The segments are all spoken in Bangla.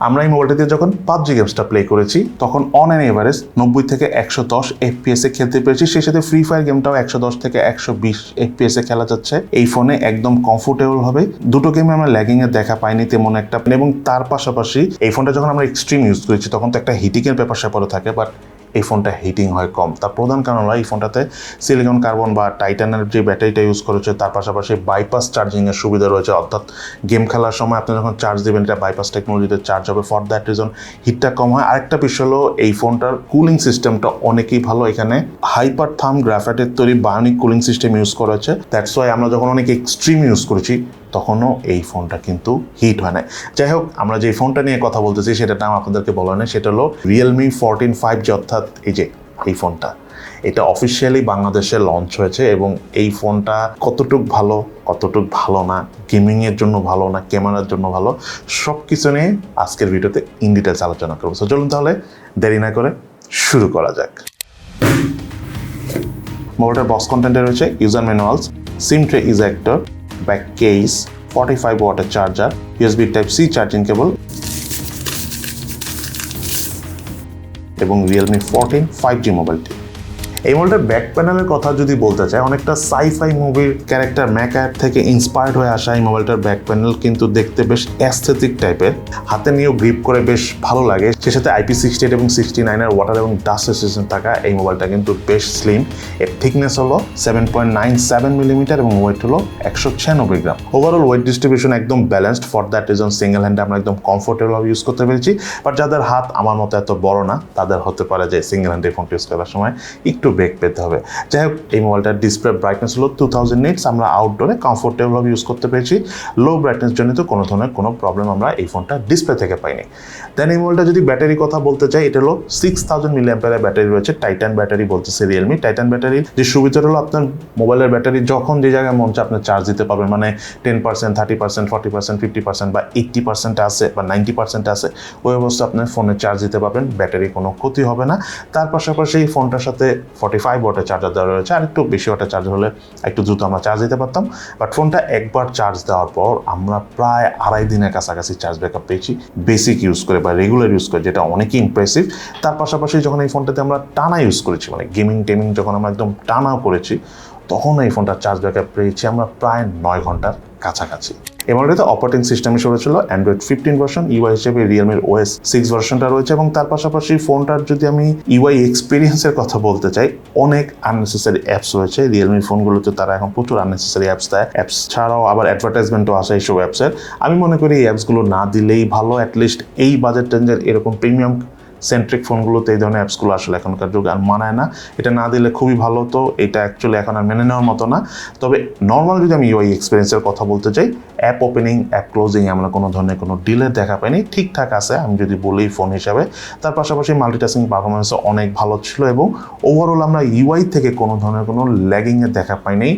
আমরা এই মোবাইলটা দিয়ে যখন পাবজি গেমসটা প্লে করেছি তখন অন অ্যান এভারেজ 90 থেকে 110 FPS এ খেলতে পেরেছি। সেই সাথে ফ্রি ফায়ার গেমটাও 110 থেকে 120 FPS এ খেলা যাচ্ছে এই ফোনে একদম কমফোর্টেবল হবে। দুটো গেমে আমরা ল্যাগিং এর দেখা পাইনি তেমন একটা, এবং তার পাশাপাশি এই ফোনটা যখন আমরা এক্সট্রিম ইউজ করেছি তখন তো একটা হিটিং এর ব্যাপার স্যাপারও থাকে, বাট এই ফোনটা হিটিং হয় কম। তার প্রধান কারণ হলো এই ফোনটাতে সিলিকন কার্বন বা টাইটানের যে ব্যাটারিটা ইউজ করেছে, তার পাশাপাশি বাইপাস চার্জিংয়ের সুবিধা রয়েছে, অর্থাৎ গেম খেলার সময় আপনি যখন চার্জ দেবেন এটা বাইপাস টেকনোলজিতে চার্জ হবে, ফর দ্যাট রিজন হিটটা কম হয়। আরেকটা বিষয় হলো এই ফোনটার কুলিং সিস্টেমটা অনেকই ভালো। এখানে হাইপার থার্ম গ্রাফাইটের তৈরি বায়োনিক কুলিং সিস্টেম ইউজ করা হয়েছে। দ্যাটস ওয়াই আমরা যখন অনেক এক্সট্রিম ইউজ করেছি তখনও এই ফোনটা কিন্তু হিট হয় না। যাই হোক, আমরা যে ফোনটা নিয়ে কথা বলতেছি সেটার নাম আপনাদেরকে বলা হয় না, সেটা হলো Realme 14 5G, অর্থাৎ এই ফোনটা এটা অফিসিয়ালি বাংলাদেশে লঞ্চ হয়েছে। এবং এই ফোনটা কতটুক ভালো না, গেমিংয়ের জন্য ভালো না, ক্যামেরার জন্য ভালো, সব কিছু নিয়ে আজকের ভিডিওতে ইন ডিটেলস আলোচনা করবো। সো চলুন তাহলে দেরি না করে শুরু করা যাক। মোবাইলটার বক্স কন্টেন্টে রয়েছে ইউজার ম্যানুয়ালস, সিম ট্রে ইজেক্টর, ব্যাক কেস, 45 ওয়াটের charger, USB Type-C charging cable এবং Realme 14 5G মোবাইলটি। এই মোবাইলটার ব্যাক প্যানেলের কথা যদি বলতে চাই, অনেকটা সাইফাই মুভির ক্যারেক্টার ম্যাকার থেকে ইন্সপায়ার্ড হয়ে আসা এই মোবাইলটার ব্যাক প্যানেল কিন্তু দেখতে বেশ অ্যাস্থেটিক টাইপের, হাতে নিয়েও গ্রিপ করে বেশ ভালো লাগে। সে সাথে IP68 এবং 69 ওয়াটার এবং ডাস্ট রেজিস্ট্যান্স থাকা এই মোবাইলটা কিন্তু বেশ স্লিম। এর থিকনেস হলো 7.97 মিলিমিটার এবং ওয়েট হলো 196 গ্রাম। ওভারঅল ওয়েট ডিস্ট্রিবিউশন একদম balanced, for that reason single হ্যান্ডে আমরা একদম কমফোর্টেবল ভাবে ইউজ করতে পেরেছি। বাট যাদের হাত আমার মতো এত বড় না, তাদের হতে পারে যে সিঙ্গেল হ্যান্ডে ফোনটি ইউজ করার সময় একটু বেগ পেতে হবে। যাই হোক, এই মোবাইলটার ডিসপ্লে ব্রাইটনেস হলো 2000 নিটস। আমরা আউটডোরে কমফোর্টেবল ভাবে ইউজ করতে পেরেছি। লো ব্রাইটনেস জনিত কোনো ধরনের কোনো প্রবলেম আমরা এই ফোনটা ডিসপ্লে থেকে পাইনি। দেন এই মোবাইলটা যদি ব্যাটারি কথা বলতে চাই, এটা হলো 6000 mAh ব্যাটারি রয়েছে, টাইটান ব্যাটারি বলতেছে রিয়েলমি। টাইটান ব্যাটারির যে সুবিধা হলো আপনার মোবাইলের ব্যাটারি যখন যে জায়গায় মন চায় আপনি চার্জ দিতে পারবেন, মানে 10%, 30%, 40%, 50% বা 80% আছে বা 90% আছে, ওই অবস্থা আপনার ফোনে চার্জ দিতে পারবেন, ব্যাটারি কোনো ক্ষতি হবে না। তার পাশাপাশি এই ফোনটার সাথে 45 ওয়াটের চার্জার দেওয়া রয়েছে, আর একটু বেশি ওয়াটের চার্জার হলে একটু দ্রুত আমরা চার্জ দিতে পারতাম। বাট ফোনটা একবার চার্জ দেওয়ার পর আমরা প্রায় 2.5 দিনের কাছাকাছি চার্জ ব্যাকআপ পেয়েছি বেসিক ইউজ করে বা রেগুলার ইউজ করে, যেটা অনেকই ইমপ্রেসিভ। তার পাশাপাশি যখন এই ফোনটাতে আমরা টানা ইউজ করেছি, মানে গেমিং টেমিং যখন আমরা একদম টানাও করেছি, তখন এই ফোনটার চার্জ ব্যাকআপ পেয়েছি আমরা প্রায় 9 ঘন্টার কাছাকাছি। এই মোবাইলটাতে অপারেটিং সিস্টেম হিসেবে ছিল Android 15 ভার্সন, ইউআই হিসেবে Realme OS 6 ভার্সনটা রয়েছে। এবং তার পাশাপাশি ফোনটার যদি আমি ইউআই এক্সপিরিয়েন্সের কথা বলতে চাই, অনেক আননেসেসারি অ্যাপস রয়েছে রিয়েলমি ফোনগুলোতে। তারা এখন প্রচুর আননেসেসারি অ্যাপস দেয়, অ্যাপস ছাড়াও আবার অ্যাডভার্টাইজমেন্টও আসে এইসব অ্যাপসের। আমি মনে করি এই অ্যাপসগুলো না দিলেই ভালো। অ্যাটলিস্ট এই বাজেট রেঞ্জের এরকম প্রিমিয়াম সেন্ট্রিক ফোনগুলোতে এই ধরনের অ্যাপসগুলো আসলে এখনকার যুগে আর মানায় না। এটা না দিলে খুবই ভালো, তো এটা অ্যাকচুয়ালি এখন আর মেনে নেওয়ার মতো না। তবে নর্মাল যদি আমি ইউআই এক্সপিরিয়েন্সের কথা বলতে চাই, অ্যাপ ওপেনিং, অ্যাপ ক্লোজিং আমরা কোনো ধরনের কোনো ডিলে দেখা পাইনি, ঠিকঠাক আছে আমি যদি বলি ফোন হিসাবে। তার পাশাপাশি মাল্টিটাস্কিং পারফরমেন্সও অনেক ভালো ছিল, এবং ওভারঅল আমরা ইউআই থেকে কোনো ধরনের কোনো ল্যাগিংয়ের দেখা পাইনি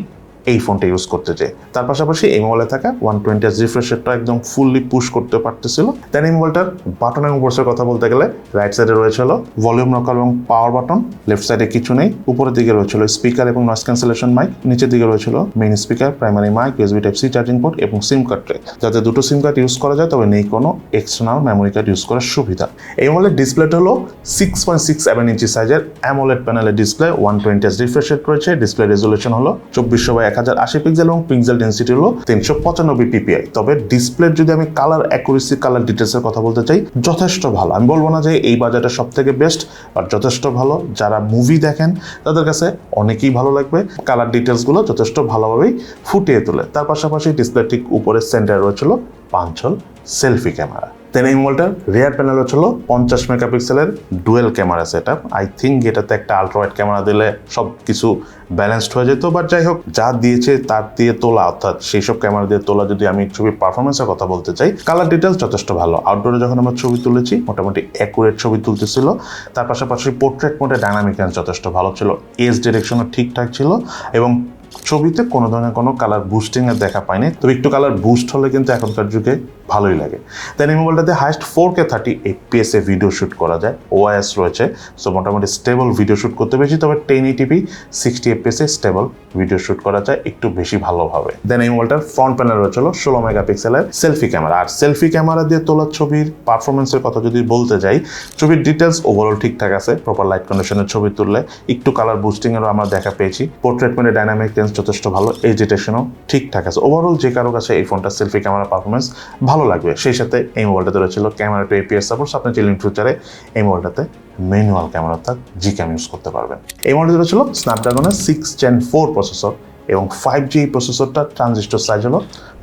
এই ফোনটা ইউজ করতে চাই। তার পাশাপাশি এই মোবাইলে থাকা 120 রিফ্রেশ রেটটা একদম ফুললি পুশ করতে পারতেছিল। দেন এই মোবাইলটার বাটন এবং বোর্ডসের কথা বলতে গেলে, রাইট সাইডে রয়েছে হলো ভলিউম নকার এবং পাওয়ার বাটন, লেফট সাইডে কিছু নেই। উপরের দিকে রয়েছিল স্পিকার এবং নয়েজ ক্যান্সেলেশন মাইক, নিচের দিকে রয়েছিল main speaker, primary mike, USB Type-C charging port এবং সিম কার্ড ট্রে, যাতে দুটো সিম কার্ড ইউজ করা যায়, তবে নেই কোনো এক্সটার্নাল মেমোরি কার্ড ইউজ করার সুবিধা। এই মোবাইলের ডিসপ্লেটা হলো 6.67 ইঞ্চি সাইজের অ্যামোলেড প্যানেলের ডিসপ্লে, 120 রিফ্রেশ রেট রয়েছে। ডিসপ্লে রেজলিউশন হলো 2400x1080 পিক্সেল এবং পিক্সেল ডেনসিটি হলো 395 ppi। তবে ডিসপ্লের যদি আমি কালার অ্যাকুরেসি, কালার ডিটেলসের কথা বলতে চাই, যথেষ্ট ভালো। আমি বলবো না যে এই বাজেটের সব থেকে বেস্ট, বাট যথেষ্ট ভালো। যারা মুভি দেখেন তাদের কাছে অনেকেই ভালো লাগবে। কালার ডিটেলসগুলো যথেষ্ট ভালোভাবেই ফুটিয়ে তোলে। তার পাশাপাশি ডিসপ্লে ঠিক উপরে সেন্টারে রয়েছিল 5 হল সেলফি ক্যামেরা। দেন এই মোবাইলটার রিয়ার প্যানেল হচ্ছিল 50 মেগাপিক্সেলের dual camera set up. I think এটাতে একটা আলট্রাওয়াইড ক্যামেরা দিলে সব কিছু ব্যালেন্সড হয়ে যেত, বাট যাই হোক, যা দিয়েছে তার দিয়ে তোলা, অর্থাৎ সেই সব ক্যামেরা দিয়ে তোলা। যদি আমি ছবির পারফরমেন্সের কথা বলতে চাই, কালার ডিটেলস যথেষ্ট ভালো। আউটডোরে যখন আমরা ছবি তুলেছি মোটামুটি অ্যাকুরেট ছবি তুলতেছিল। তার পাশাপাশি পোর্ট্রেট মোডে ডাইনামিক রেঞ্জ যথেষ্ট ভালো ছিল, এজ ডিরেকশনও ঠিকঠাক ছিল, এবং ছবিতে কোনো ধরনের কোনো কালার বুস্টিংয়ের দেখা পাইনি, তবে একটু কালার বুস্ট হলে কিন্তু এখনকার যুগে ভালোই লাগে। দেন এই মোবাইলটাতে হাইস্ট 4K 30 FPS এ ভিডিও শ্যুট করা যায়, ওআইএস রয়েছে, সো মোটামুটি স্টেবল ভিডিও শ্যুট করতে পেরেছি। তবে 1080p 60 FPS এ স্টেবল ভিডিও শ্যুট করা যায় একটু বেশি ভালোভাবে। দেন এই মোবাইলটার ফ্রন্ট প্যানেল রয়েছিল 16 মেগাপিক্সেলের সেলফি ক্যামেরা। আর সেলফি ক্যামেরা দিয়ে তোলা ছবির পারফরমেন্সের কথা যদি বলতে যাই, ছবির ডিটেলস ওভারঅল ঠিকঠাক আছে, প্রপার লাইট কন্ডিশনের ছবি তুললে একটু কালার বুস্টিংয়েরও আমরা দেখা পেয়েছি। পোর্ট্রেট মোডে ডাইনামিক রেঞ্জ যথেষ্ট ভালো, এজ ডিটেকশনও ঠিকঠাক আছে। ওভারঅল যে কারো কাছে এই ফোনটা সেলফি ক্যামেরা পারফরমেন্স ভালো লাগবে। সেই সাথে এই মোবাইলটাতে রয়েছিল ক্যামেরা টু APS সাপোর্ট, আপনি চাইলে ফিউচারে এই মোবাইলটাতে ম্যানুয়াল ক্যামেরা অর্থাৎ জিক্যাম ইউজ করতে পারবেন। এই মোবাইলটাতে রয়েছিল স্ন্যাপড্রাগনের 6 Gen 4 প্রসেসর এবং 5G প্রসেসরটা ট্রানজিস্টর সাইজ হলো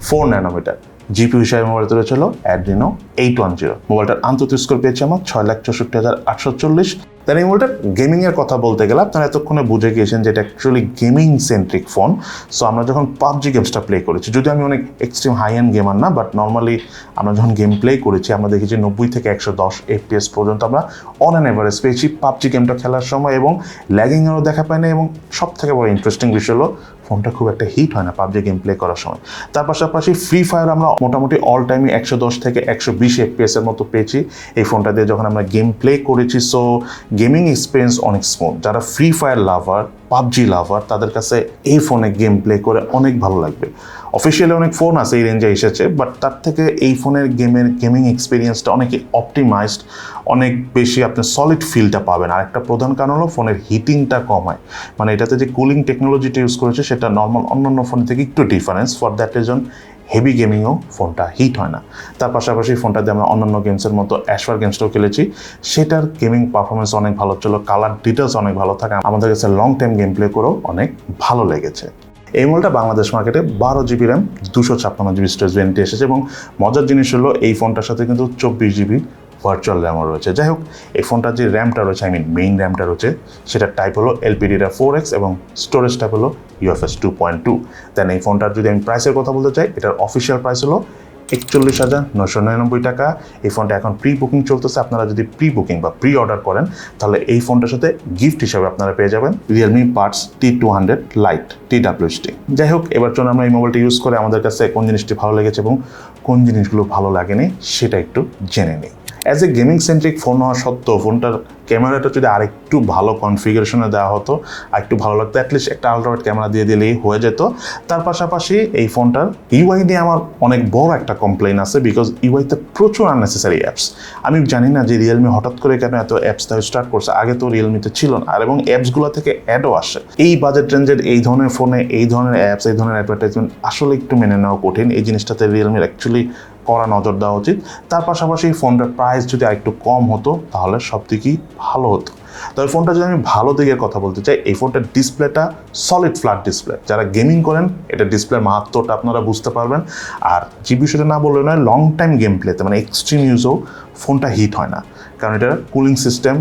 4 ন্যানোমিটার। জিপি হিসাবে মোবাইলটা রয়েছিল অ্যাড্রিনো 810। মোবাইলটার আন্তর্জাতিক স্কোর পেয়েছে আমার 6,64,840। দেন এই মোবাইলটার গেমিংয়ের কথা বলতে গেলে আপনারা এতক্ষণে বুঝে গিয়েছেন যে এটা actually gaming centric phone. So আমরা যখন পাবজি গেমসটা প্লে করেছি, যদি আমি অনেক এক্সট্রিম হাই এন্ড গেমার না, বাট নর্মালি আমরা যখন গেম প্লে করেছি আমরা দেখেছি 90 থেকে 110 FPS পর্যন্ত আমরা অন অ্যান এভারেজ পেয়েছি পাবজি গেমটা খেলার সময়, এবং ল্যাগিংয়েরও দেখা পায় না। এবং সব থেকে বড় ইন্টারেস্টিং বিষয় হলো ফোনটা খুব একটা হিট হয় না পাবজি গেম প্লে করার সময়। তার পাশাপাশি ফ্রি ফায়ার আমরা মোটামুটি অল টাইমে 110 থেকে 120 FPS এর মতো পেয়েছি এই ফোনটা দিয়ে যখন আমরা গেম প্লে করেছি। সো গেমিং এক্সপিরিয়েন্স অনেক স্মুথ। যারা ফ্রি ফায়ার লাভার, পাবজি লাভার, তাদের কাছে এই ফোনে গেম প্লে করে অনেক ভালো লাগবে। অফিসিয়ালি অনেক ফোন আছে এই রেঞ্জে এসেছে, বাট তার থেকে এই ফোনের গেমিং এক্সপিরিয়েন্সটা অনেক অপটিমাইজড, অনেক বেশি আপনি সলিড ফিলটা পাবেন। আর একটা প্রধান কারণ হলো ফোনের হিটিংটা কম হয়, মানে এটাতে যে কুলিং টেকনোলজিটা ইউজ করেছে সেটা নর্মাল অন্যান্য ফোন থেকে একটু difference. For that reason heavy গেমিংও ফোনটা হিট হয় না। তার পাশাপাশি ফোনটা দিয়ে আমরা অন্যান্য গেমসের মতো অ্যাশওয়ার গেমসটাও খেলেছি, সেটার গেমিং পারফরমেন্স অনেক ভালো ছিল, কালার ডিটেলস অনেক ভালো থাকে, আমাদের কাছে লং টাইম গেম প্লে করেও অনেক ভালো লেগেছে। এই মোবাইলটা বাংলাদেশ মার্কেটে 12GB র্যাম 256GB স্টোরেজ ভ্যারিয়েন্টে এসেছে, এবং মজার জিনিস হলো এই ফোনটার সাথে কিন্তু 24GB ভার্চুয়াল র্যামও রয়েছে। যাই হোক, এই ফোনটার যে র্যামটা রয়েছে, মেইন র্যামটা রয়েছে, সেটার টাইপ হলো LPDDR4X এবং স্টোরেজ টাইপ হলো UFS 2.2। দেন এই ফোনটার যদি আমি প্রাইসের কথা বলতে চাই, এটার অফিসিয়াল প্রাইস হলো 41,999 টাকা। এই ফোনটা এখন প্রি বুকিং চলতেছে। আপনারা যদি প্রি বুকিং বা প্রি অর্ডার করেন, তাহলে এই ফোনটার সাথে গিফট হিসাবে আপনারা পেয়ে যাবেন Realme Buds T200 Lite TWST। যাই হোক, এবার চলুন আমরা এই মোবাইলটা ইউজ করে আমাদের কাছে কোন জিনিসটি ভালো লেগেছে এবং কোন জিনিসগুলো ভালো লাগেনি সেটা একটু জেনে নিই। As a gaming centric phone হওয়া সত্ত্বেও ফোনটার ক্যামেরাটা যদি আরেকটু ভালো কনফিগারেশনে দেওয়া হতো, আরেকটু ভালো লাগতো, অ্যাটলিস্ট একটা আল্ট্রাওয়াইড ক্যামেরা দিয়ে দিলেই হয়ে যেত। তার পাশাপাশি এই ফোনটার ইউআই নিয়ে আমার অনেক বড় একটা কমপ্লেন আছে, বিকজ ইউআইতে প্রচুর আননেসেসারি অ্যাপস। আমি জানি না যে রিয়েলমি হঠাৎ করে কেন এত অ্যাপস তাই স্টার্ট করছে, আগে তো রিয়েলমিতে ছিল না। আর এবং অ্যাপসগুলো থেকে অ্যাডও আসে। এই বাজেট রেঞ্জের এই ধরনের ফোনে এই ধরনের অ্যাপস, এই ধরনের অ্যাডভার্টাইজমেন্ট আসলে একটু মেনে নেওয়া কঠিন। এই জিনিসটাতে রিয়েলমির অ্যাকচুয়ালি কড়া নজর দেওয়া উচিত। তার পাশাপাশি ফোনটার প্রাইস যদি আরেকটু কম হতো তাহলে সব দিকেই ভালো হতো। তবে ফোনটা যদি আমি ভালো দিকের কথা বলতে চাই, এই ফোনটার ডিসপ্লেটা সলিড ফ্ল্যাট ডিসপ্লে। যারা গেমিং করেন এটা ডিসপ্লের মাহাত্ম্যটা আপনারা বুঝতে পারবেন। আর যে বিষয়টা না বললে নয়, লং টাইম গেম প্লেতে মানে এক্সট্রিম ইউজও ফোনটা হিট হয় না, কারণ এটার কুলিং সিস্টেম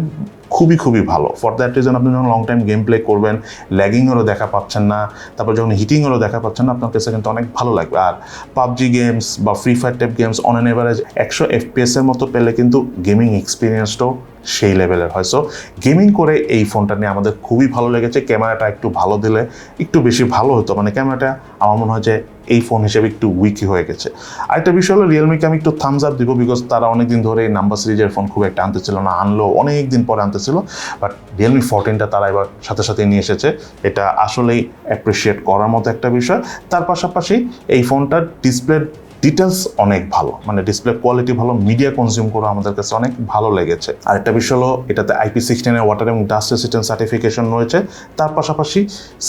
খুবই ভালো। ফর দ্যাট রিজন আপনি যখন লং টাইম গেম প্লে করবেন, ল্যাগিংয়েরও দেখা পাচ্ছেন না, তারপর যখন হিটিংয়েরও দেখা পাচ্ছেন না, আপনার কাছে কিন্তু অনেক ভালো লাগবে। আর পাবজি গেমস বা free fire type games on an average 100 FPS এর মতো পেলে কিন্তু গেমিং এক্সপিরিয়েন্সটাও সেই লেভেলের হয়। সো গেমিং করে এই ফোনটা নিয়ে আমাদের খুবই ভালো লেগেছে। ক্যামেরাটা একটু ভালো দিলে একটু বেশি ভালো হতো, মানে ক্যামেরাটা আমার মনে হয় যে এই ফোন হিসেবে একটু উইকি হয়ে গেছে। আরেকটা বিষয় হলো রিয়েলমিকে আমি একটু থামস আপ দিব, বিকজ তারা অনেকদিন ধরে এই নাম্বার সিরিজের ফোন খুব একটা আনতেছিল না, আনলেও অনেক দিন পরে আনতেছিল। বাট রিয়েলমি 14টা তারা এবার সাথে নিয়ে এসেছে, এটা আসলেই অ্যাপ্রিসিয়েট করার মতো একটা বিষয়। তার পাশাপাশি এই ফোনটার ডিসপ্লের ডিটেলস অনেক ভালো, মানে ডিসপ্লে কোয়ালিটি ভালো, মিডিয়া কনজিউম করা আমাদের কাছে অনেক ভালো লেগেছে। আরেকটা বিষয় হলো এটাতে IP16 ওয়াটার এবং ডাস্ট রেসিস্ট্যান্ট সার্টিফিকেশন রয়েছে। তার পাশাপাশি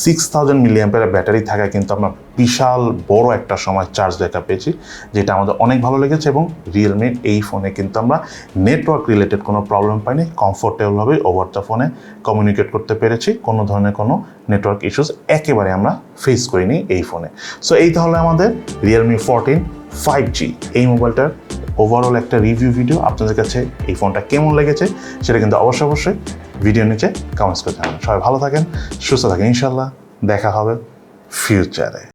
6000 মিলিঅ্যাম্পিয়ারের ব্যাটারি থাকায় কিন্তু আমরা বিশাল বড় একটা সময় চার্জ ব্যাকআপ পেয়েছি, যেটা আমাদের অনেক ভালো লেগেছে। এবং রিয়েলমির এই ফোনে কিন্তু আমরা নেটওয়ার্ক রিলেটেড কোনো প্রবলেম পাইনি, কমফোর্টেবলভাবে ওভার দ্য ফোনে কমিউনিকেট করতে পেরেছি, কোনো ধরনের কোনো নেটওয়ার্ক ইস্যুস একেবারে আমরা ফেস করিনি এই ফোনে। সো এই তাহলে আমাদের রিয়েলমি 14 5G এই মোবাইলটার ওভারঅল একটা রিভিউ ভিডিও। আপনাদের কাছে এই ফোনটা কেমন লেগেছে সেটা কিন্তু অবশ্যই ভিডিও নিচে কমেন্টস করে জানাবেন। সবাই ভালো থাকেন, সুস্থ থাকেন, ইনশাল্লাহ দেখা হবে ফিউচারে।